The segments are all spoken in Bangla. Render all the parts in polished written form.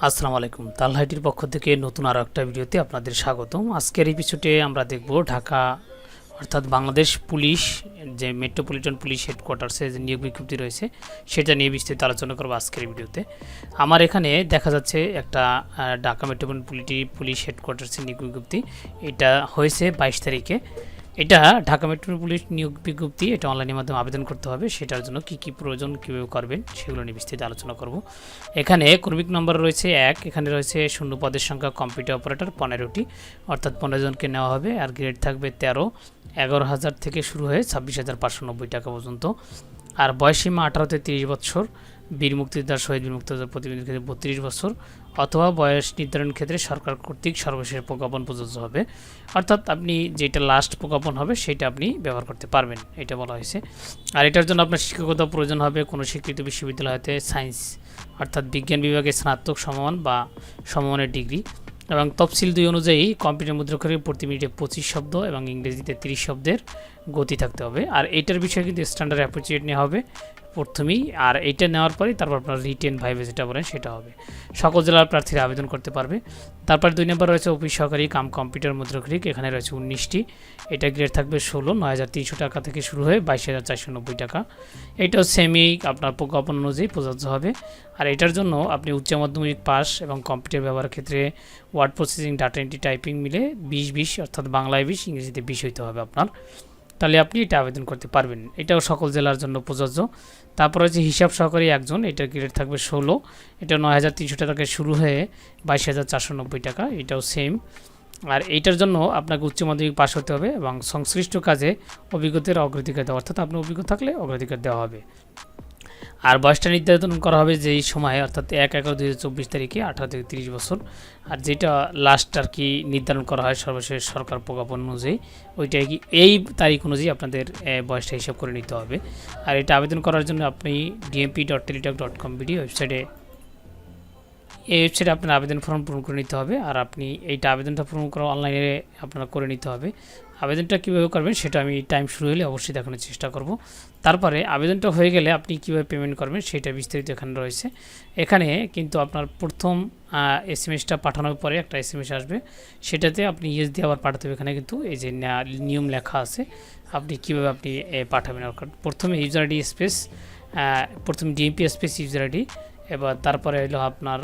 আসসালামু আলাইকুম। তালহা আইটির পক্ষ থেকে নতুন আরও একটা ভিডিওতে আপনাদের স্বাগতম। আজকের এপিসোডে আমরা দেখব ঢাকা অর্থাৎ বাংলাদেশ পুলিশ যে মেট্রোপলিটন পুলিশ হেডকোয়ার্টার্সে যে নিয়োগ বিজ্ঞপ্তি রয়েছে সেটা নিয়ে বিস্তারিত আলোচনা করব আজকের ভিডিওতে। আমার এখানে দেখা যাচ্ছে একটা ঢাকা মেট্রোপলিটন পুলিশ হেডকোয়ার্টার্সের নিয়োগ বিজ্ঞপ্তি। এটা হয়েছে 22 তারিখে। এটা ঢাকা মেট্রো পুলিশ নিয়োগ বিজ্ঞপ্তি। এটা অনলাইনের মাধ্যমে আবেদন করতে হবে। সেটার জন্য কী কী প্রয়োজন, কীভাবে করবেন সেগুলো নিয়ে বিস্তারিত আলোচনা করব। এখানে কর্মিক নম্বর রয়েছে 1, এখানে রয়েছে শূন্য পদের সংখ্যা কম্পিউটার অপারেটর 15টি, অর্থাৎ 15 জনকে নেওয়া হবে। আর গ্রেড থাকবে 13, 11,000 থেকে শুরু হয়ে 26,590 টাকা পর্যন্ত। আর বয়সীমা 18 থেকে 30 বছর, বীর মুক্তিযোদ্ধা শহীদ বীর মুক্তিযোদ্ধা প্রতিনিধির ক্ষেত্রে 32 বছর, অথবা বয়স নির্ধারণের ক্ষেত্রে সরকার কর্তৃক সর্বশেষ প্রজ্ঞাপন প্রযোজ্য হবে। অর্থাৎ আপনি যেটা লাস্ট প্রজ্ঞাপন হবে সেটা আপনি ব্যবহার করতে পারবেন, এটা বলা হয়েছে। আর এটার জন্য আপনার শিক্ষকতা প্রয়োজন হবে কোনো স্বীকৃত বিশ্ববিদ্যালয় হতে সায়েন্স অর্থাৎ বিজ্ঞান বিভাগে স্নাতক সমমান বা সমমানের ডিগ্রি, এবং তফসিল 2 অনুযায়ী কম্পিউটার মুদ্রাক্ষরে প্রতি মিনিটে 25 শব্দ এবং ইংরেজিতে 30 শব্দের গতি থাকতে হবে। আর এটার বিষয়ে কিন্তু স্ট্যান্ডার্ড অ্যাপ্রিচিয়েট নেওয়া হবে প্রথমেই, আর এইটা নেওয়ার পরেই তারপর আপনার রিটেন ভাইভে যেটা বলেন সেটা হবে। সকল জেলার প্রার্থীরা আবেদন করতে পারবে। তারপর 2 নম্বর রয়েছে অফিস সহকারী কাম কম্পিউটার মুদ্রাক্ষরিক, এখানে রয়েছে 19টি। এটা গ্রেড থাকবে 16, 9,300 টাকা থেকে শুরু হয়ে 22,490 টাকা। এটাও সেমি আপনার প্রজ্ঞাপন অনুযায়ী প্রযোজ্য হবে। আর এটার জন্য আপনি উচ্চ মাধ্যমিক পাস এবং কম্পিউটার ব্যবহারের ক্ষেত্রে word processing, data entry, typing মিলে 20 অর্থাৎ বাংলায় 20, ইংরেজিতে 20 হইতে হবে আপনার, তাহলে আপনি এটা আবেদন করতে পারবেন। এটাও সকল জেলার জন্য প্রযোজ্য। তারপর হচ্ছে হিসাব সহকারী 1 জন, এটার গ্রেড থাকবে 16, এটা 9,300 টাকা থেকে শুরু হয়ে 22,490 টাকা, এটাও সেম। আর এইটার জন্য আপনাকে উচ্চ মাধ্যমিক পাস হতে হবে এবং সংশ্লিষ্ট কাজে অভিজ্ঞতার অগ্রাধিকার দেওয়া, অর্থাৎ আপনার অভিজ্ঞ থাকলে অগ্রাধিকার দেওয়া হবে। আর বয়সটা নির্ধারণ করা হবে যেই সময়, অর্থাৎ 1/11/2024 তারিখে 18 থেকে 30 বছর। আর যেটা লাস্ট আর কি নির্ধারণ করা হয় সর্বশেষ সরকার প্রজ্ঞাপন অনুযায়ী, ওইটাই কি এই তারিখ অনুযায়ী আপনাদের বয়সটা হিসাব করে নিতে হবে। আর এটা আবেদন করার জন্য আপনি dmp.teletalk.com.bd ওয়েবসাইটে আপনার আবেদন ফর্ম পূরণ করে নিতে হবে। আর আপনি এইটা আবেদনটা পূরণ করা অনলাইনে আপনারা করে নিতে হবে। আবেদনটা কীভাবে করবেন সেটা আমি টাইম শুরু হলে অবশ্যই দেখানোর চেষ্টা করব। তারপরে আবেদনটা হয়ে গেলে আপনি কীভাবে পেমেন্ট করবেন সেটা বিস্তারিত এখানে রয়েছে। এখানে কিন্তু আপনার প্রথম SMS-টা পাঠানোর পরে একটা SMS আসবে, সেটাতে আপনি ইয়েস দিয়ে আবার পাঠাতে হবে। এখানে কিন্তু এই যে নিয়ম লেখা আছে আপনি কীভাবে আপনি পাঠাবেন। প্রথমে ইউজার আইডি স্পেস, প্রথমে ডিএমপি স্পেস ইউজার আইডি, এবার তারপরে হলো আপনার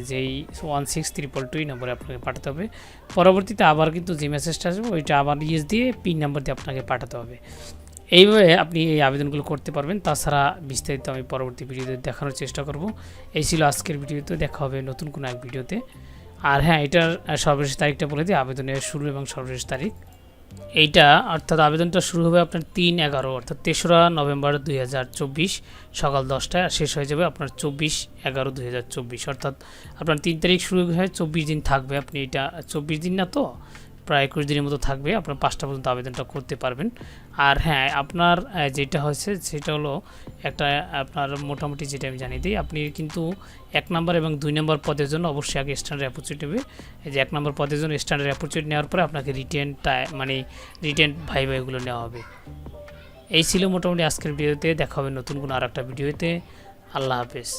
যেই 16322 নম্বরে আপনাকে পাঠাতে হবে। পরবর্তীতে আবার কিন্তু যে মেসেজটা আসবে ওইটা আবার ইয়েস দিয়ে পিন নাম্বার দিয়ে আপনাকে পাঠাতে হবে। এইভাবে আপনি এই আবেদনগুলো করতে পারবেন। তাছাড়া বিস্তারিত আমি পরবর্তী ভিডিওতে দেখানোর চেষ্টা করব। এই ছিল আজকের ভিডিওতে, দেখা হবে নতুন কোনো এক ভিডিওতে। আর হ্যাঁ, এটার সর্বশেষ তারিখটা বলে দিই, আবেদনের শুরু এবং সর্বশেষ তারিখ এইটা, অর্থাৎ আবেদনটা শুরু হবে আপনার 3/11 অর্থাৎ 3রা নভেম্বর 2024 সকাল 10টায়, আর শেষ হয়ে যাবে আপনার 24/11/2024, অর্থাৎ আপনার 3 তারিখ শুরু হয়ে 24 দিন থাকবে। আপনি এটা 24 দিন না তো প্রায় 21 দিনের মতো থাকবে, আপনার 5টা পর্যন্ত আবেদনটা করতে পারবেন। আর হ্যাঁ, আপনার যেটা হয়েছে সেটা হলো একটা আপনার মোটামুটি যেটা আমি জানিয়ে দিই, আপনি কিন্তু 1 নম্বর এবং 2 নম্বর পদের জন্য অবশ্যই আগে স্ট্যান্ডার্ড অ্যাপ্রোচ নেবে। এই যে 1 নম্বর পদের জন্য স্ট্যান্ডার্ড অ্যাপ্রোচ নেওয়ার পরে আপনাকে রিটেন ভাইভা এগুলো নেওয়া হবে। এই ছিল মোটামুটি আজকের ভিডিওতে, দেখা হবে নতুন কোনো আর একটা ভিডিওতে। আল্লাহ হাফেজ।